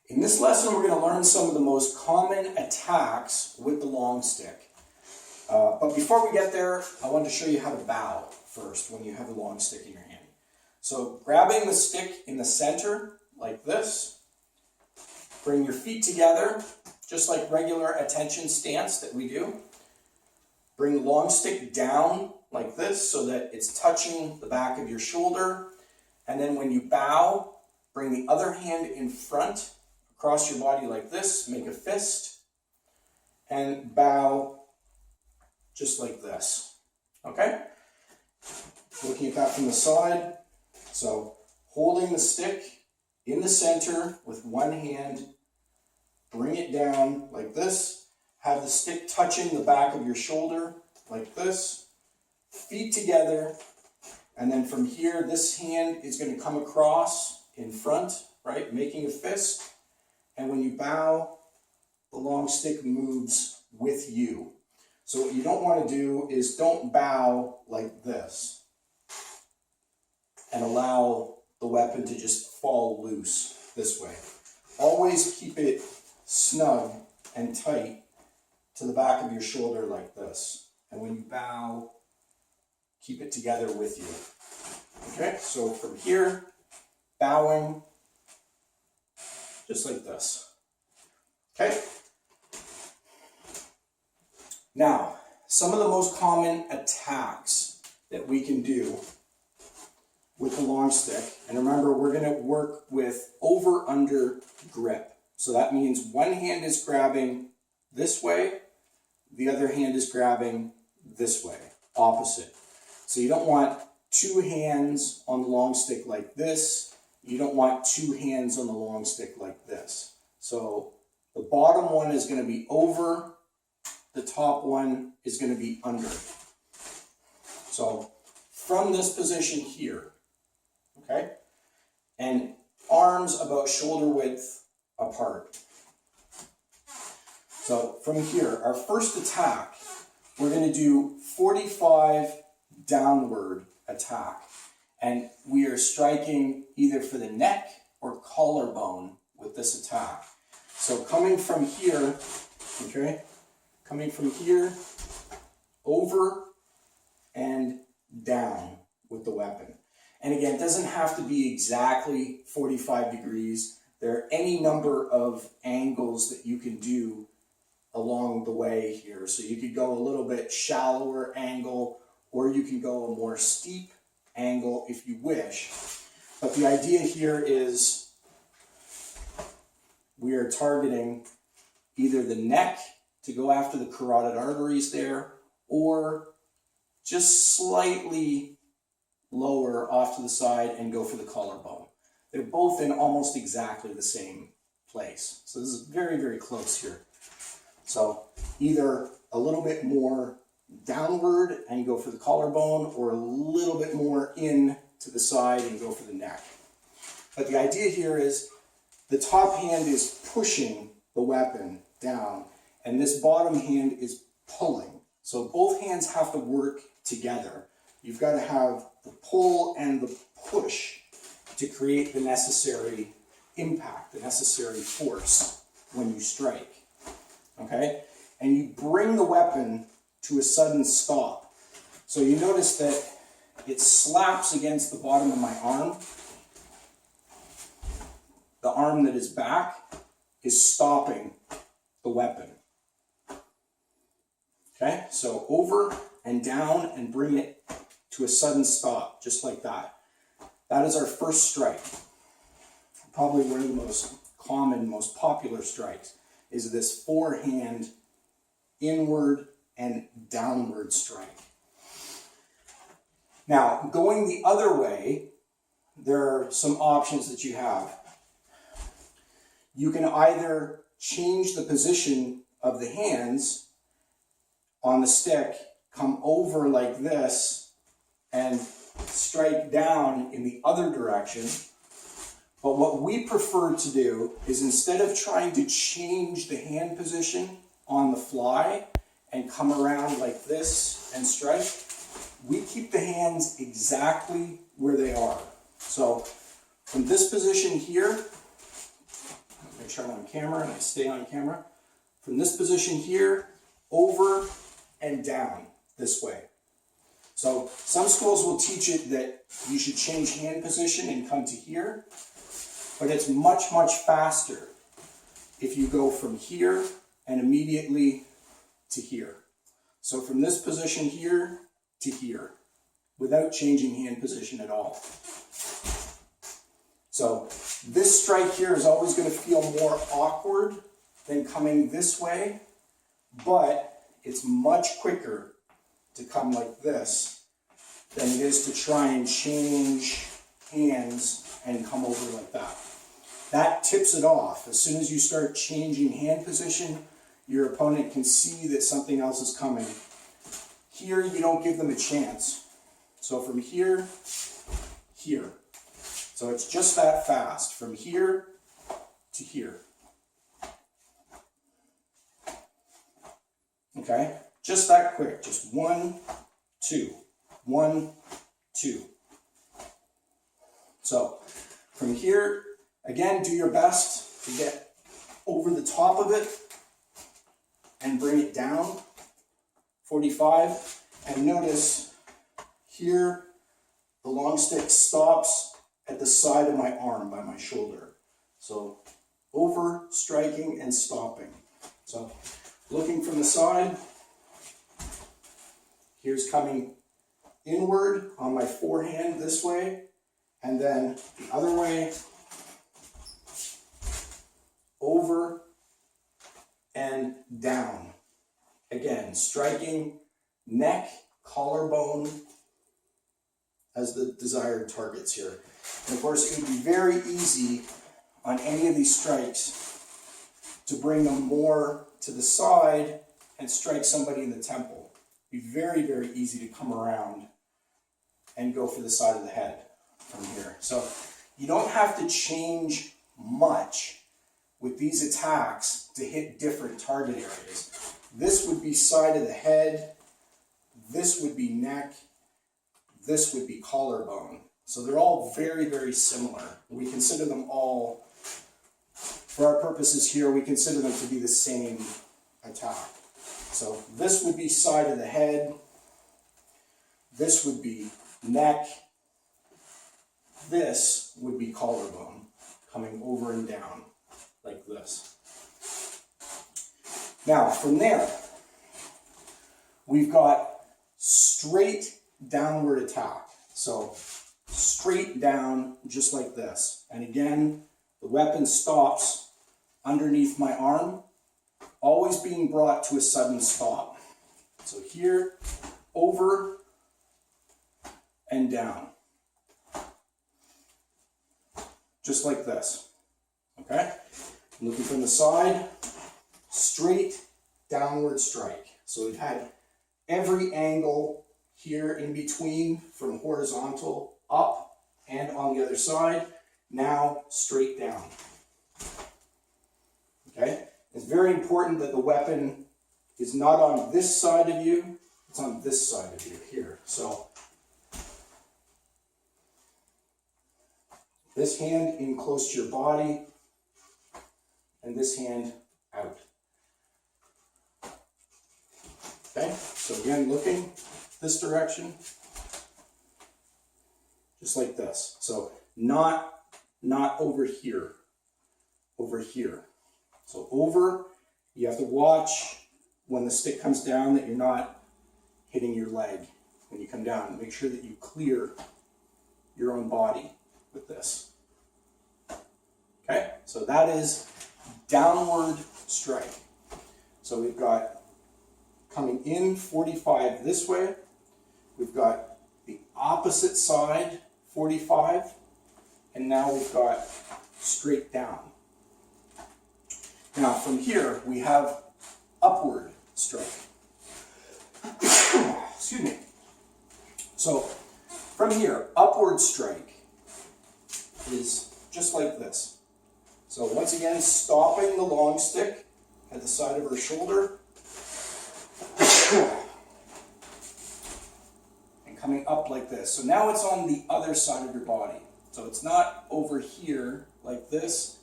In this lesson, we're going to learn some of the most common attacks with the long stick. But before we get there, I want to show you how to bow first when you have a long stick in your hand. So grabbing the stick in the center like this, bring your feet together, just like regular attention stance that we do. Bring the long stick down like this so that it's touching the back of your shoulder. And then when you bow, bring the other hand in front, across your body like this, make a fist, and bow just like this. Okay? Looking at that from the side. So holding the stick in the center with one hand, bring it down like this. Have the stick touching the back of your shoulder like this. Feet together. And then from here, this hand is going to come across in front, right? Making a fist. And when you bow, the long stick moves with you. So what you don't want to do is don't bow like this and allow the weapon to just fall loose this way. Always keep it snug and tight to the back of your shoulder like this. And when you bow, keep it together with you. Okay, so from here, bowing, just like this. Okay? Now, some of the most common attacks that we can do with the long stick, and remember, we're going to work with over-under grip. So that means one hand is grabbing this way, the other hand is grabbing this way, opposite. So you don't want two hands on the long stick like this. You don't want two hands on the long stick like this. So the bottom one is going to be over, the top one is going to be under. So from this position here, okay, and arms about shoulder width apart. So from here, our first attack, we're going to do 45 downward attack. And we are striking either for the neck or collarbone with this attack. So coming from here, okay, coming from here, over and down with the weapon. And again, it doesn't have to be exactly 45 degrees. There are any number of angles that you can do along the way here. So you could go a little bit shallower angle, or you can go a more steep angle if you wish. But the idea here is we are targeting either the neck to go after the carotid arteries there, or just slightly lower off to the side and go for the collarbone. They're both in almost exactly the same place. So this is very, very close here. So either a little bit more downward and go for the collarbone, or a little bit more in to the side and go for the neck. But the idea here is the top hand is pushing the weapon down, and this bottom hand is pulling. So both hands have to work together. You've got to have the pull and the push to create the necessary impact, the necessary force when you strike. Okay? And you bring the weapon to a sudden stop. So you notice that it slaps against the bottom of my arm. The arm that is back is stopping the weapon. Okay, so over and down and bring it to a sudden stop, just like that. That is our first strike. Probably one of the most common, most popular strikes is this forehand inward and downward strike. Now, going the other way, there are some options that you have. You can either change the position of the hands on the stick, come over like this, and strike down in the other direction. But what we prefer to do is, instead of trying to change the hand position on the fly and come around like this and strike, we keep the hands exactly where they are. So from this position here, make sure I'm on camera and I stay on camera. From this position here, over and down this way. So some schools will teach it that you should change hand position and come to here, but it's much, much faster if you go from here and immediately to here. So from this position here to here, without changing hand position at all. So this strike here is always going to feel more awkward than coming this way, but it's much quicker to come like this than it is to try and change hands and come over like that. That tips it off. As soon as you start changing hand position, your opponent can see that something else is coming. Here, you don't give them a chance. So from here, here. So it's just that fast, from here to here. Okay, just that quick, just 1, 2, 1, 2. So from here, again, do your best to get over the top of it and bring it down, 45. And notice here, the long stick stops at the side of my arm by my shoulder. So over, striking, and stopping. So looking from the side, here's coming inward on my forehand this way, and then the other way, over and down. Again, striking neck, collarbone as the desired targets here. And of course, it would be very easy on any of these strikes to bring them more to the side and strike somebody in the temple. It'd be very, very easy to come around and go for the side of the head from here. So you don't have to change much with these attacks to hit different target areas. This would be side of the head, this would be neck, this would be collarbone. So they're all very, very similar. We consider them all, for our purposes here, we consider them to be the same attack. So this would be side of the head, this would be neck, this would be collarbone, coming over and down like this. Now from there, we've got straight downward attack. So straight down, just like this. And again, the weapon stops underneath my arm, always being brought to a sudden stop. So here, over and down. Just like this. Okay? Looking from the side, straight downward strike. So we've had every angle here in between, from horizontal up and on the other side, now straight down. Okay? It's very important that the weapon is not on this side of you, it's on this side of you here. So this hand in close to your body, and this hand out. Okay, so again, looking this direction, just like this. So not over here, over here. So over, you have to watch when the stick comes down that you're not hitting your leg when you come down. Make sure that you clear your own body with this. Okay, so that is downward strike. So we've got coming in 45 this way. We've got the opposite side 45, and now we've got straight down. Now from here we have upward strike. Excuse me. So from here, upward strike is just like this. So once again, stopping the long stick at the side of her shoulder and coming up like this. So now it's on the other side of your body. So it's not over here like this,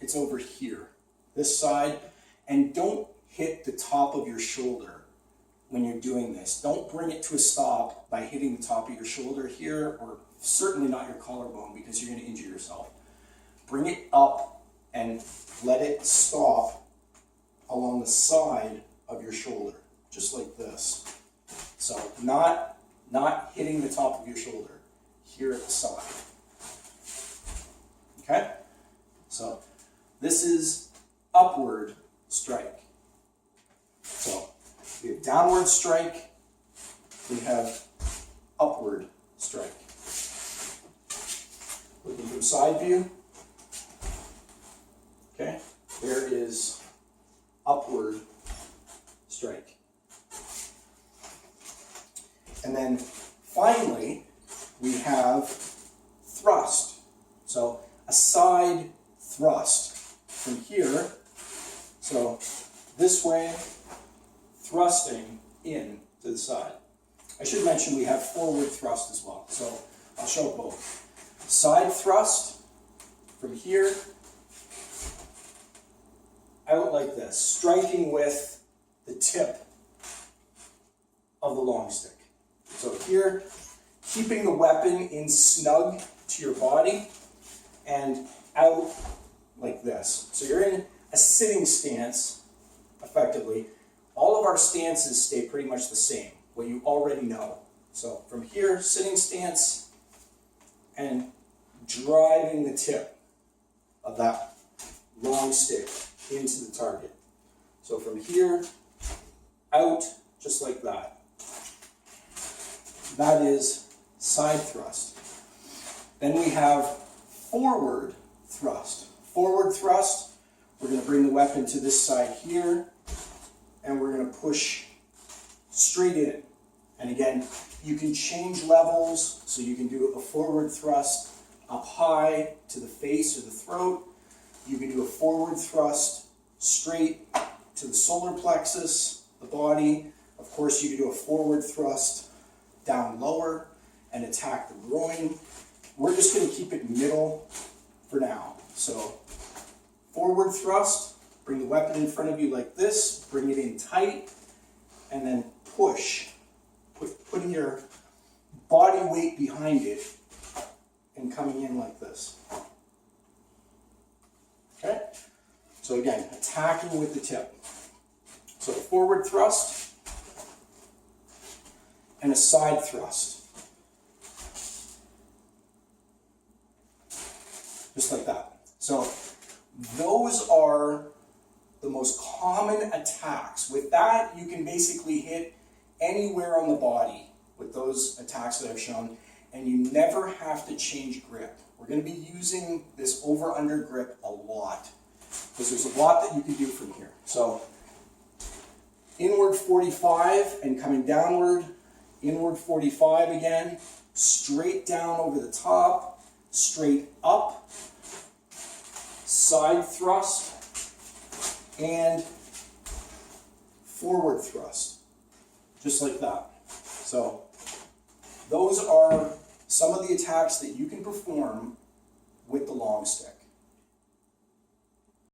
it's over here, this side, and don't hit the top of your shoulder when you're doing this. Don't bring it to a stop by hitting the top of your shoulder here, or certainly not your collarbone, because you're going to injure yourself. Bring it up and let it stop along the side of your shoulder, just like this. So not hitting the top of your shoulder, here at the side. Okay? So this is upward strike. So we have downward strike, we have upward strike. Looking from side view, okay, there is upward strike. And then finally, we have thrust. So a side thrust from here. So this way, thrusting in to the side. I should mention we have forward thrust as well. So I'll show both. Side thrust from here, out like this, striking with the tip of the long stick. So here, keeping the weapon in snug to your body, and out like this. So you're in a sitting stance, effectively. All of our stances stay pretty much the same, what you already know. So from here, sitting stance, and driving the tip of that long stick into the target. So from here, out, just like that. That is side thrust. Then we have forward thrust. Forward thrust, we're going to bring the weapon to this side here, and we're going to push straight in. And again, you can change levels, so you can do a forward thrust up high to the face or the throat. You can do a forward thrust straight to the solar plexus, the body. Of course, you can do a forward thrust down lower and attack the groin. We're just going to keep it middle for now. So forward thrust, bring the weapon in front of you like this, bring it in tight, and then push, putting your body weight behind it and coming in like this. Okay? So again, attacking with the tip. So forward thrust and a side thrust. Just like that. So those are the most common attacks. With that, you can basically hit anywhere on the body with those attacks that I've shown, and you never have to change grip. We're going to be using this over-under grip a lot, because there's a lot that you can do from here. So inward 45 and coming downward, inward 45 again, straight down over the top, straight up, side thrust, and forward thrust, just like that. So those are some of the attacks that you can perform with the long stick.